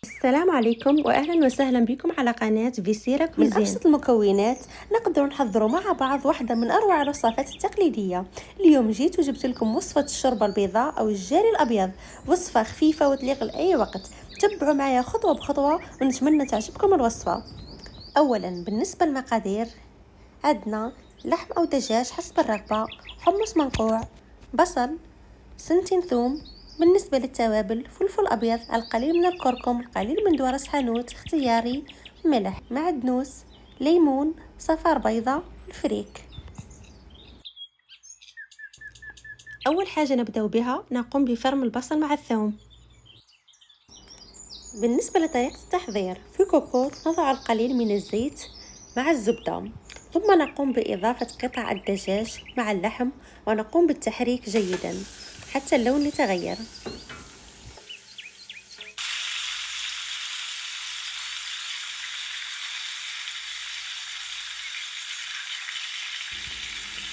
السلام عليكم واهلا وسهلا بكم على قناه فيسيرا من كوزين. أبسط المكونات نقدر نحضروا مع بعض واحدة من أروع الوصفات التقليدية. اليوم جيت وجبت لكم وصفة الشوربة البيضاء أو الجاري الأبيض، وصفة خفيفة وتليق لأي وقت. تبعوا معايا خطوة بخطوة ونتمنى تعجبكم الوصفة. أولا بالنسبة للمقادير، عندنا لحم أو دجاج حسب الرغبة، حمص منقوع، بصل، سنتين ثوم. بالنسبة للتوابل، فلفل أبيض، القليل من الكركم، القليل من دورس حانوت اختياري، ملح، معدنوس، ليمون، صفار بيضة، الفريك. اول حاجه نبدأ بها نقوم بفرم البصل مع الثوم. بالنسبة لطريقة التحضير، في كوكوط نضع القليل من الزيت مع الزبدة، ثم نقوم بإضافة قطع الدجاج مع اللحم ونقوم بالتحريك جيدا حتى اللون يتغير.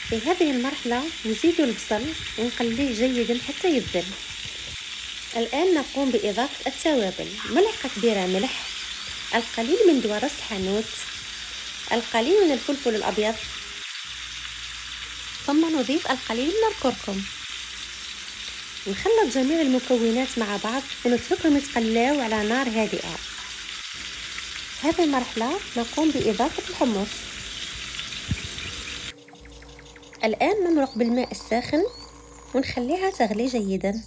في هذه المرحلة نزيد البصل ونقليه جيدا حتى يذبل. الآن نقوم بإضافة التوابل، ملعقة كبيرة ملح، القليل من دورس الحانوت، القليل من الفلفل الأبيض، ثم نضيف القليل من الكركم. نخلط جميع المكونات مع بعض ونتركهم يتقلاو على نار هادئة. في هذه المرحلة نقوم بإضافة الحمص. الآن نمرق بالماء الساخن ونخليها تغلي جيدا.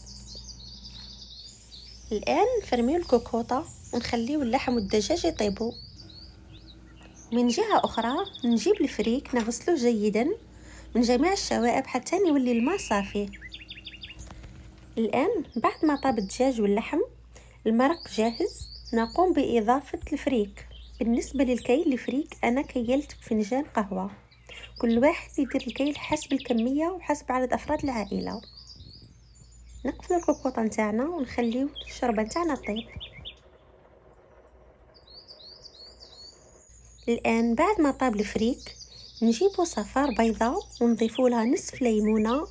الآن نفرميو الكوكوطة ونخليو اللحم والدجاج يطيبوا. من جهة أخرى نجيب الفريك نغسله جيدا من جميع الشوائب حتى يولي الماء صافي. الآن بعد ما طاب الدجاج واللحم المرق جاهز، نقوم بإضافة الفريك. بالنسبة للكيل الفريك أنا كيلت بفنجان قهوة، كل واحد يدير الكيل حسب الكمية وحسب عدد أفراد العائلة. نقفل الكوكوطة نتاعنا ونخليو الشوربة نتاعنا طيب. الآن بعد ما طاب الفريك نجيبو صفار بيضة ونضيفو لها نصف ليمونة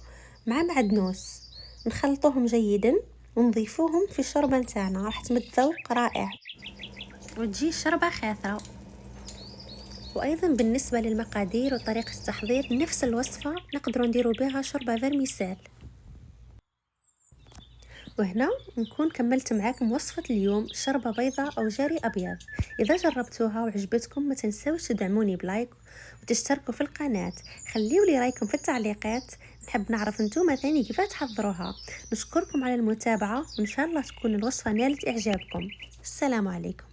مع معدنوس، نخلطوهم جيدا ونضيفوهم في الشوربة نتاعنا، راح تمد ذوق رائع وتجي الشوربة خاثرة. وايضا بالنسبة للمقادير وطريقة التحضير نفس الوصفة نقدروا نديروا بها شوربة فيرميسال. وهنا نكون كملت معاكم وصفة اليوم شوربة بيضاء أو جاري أبيض. إذا جربتوها وعجبتكم ما تنسوش تدعموني بلايك وتشتركوا في القناة. خليوا لي رايكم في التعليقات، نحب نعرف نتوما ثاني كيف تحضروها. نشكركم على المتابعة وإن شاء الله تكون الوصفة نالت إعجابكم. السلام عليكم.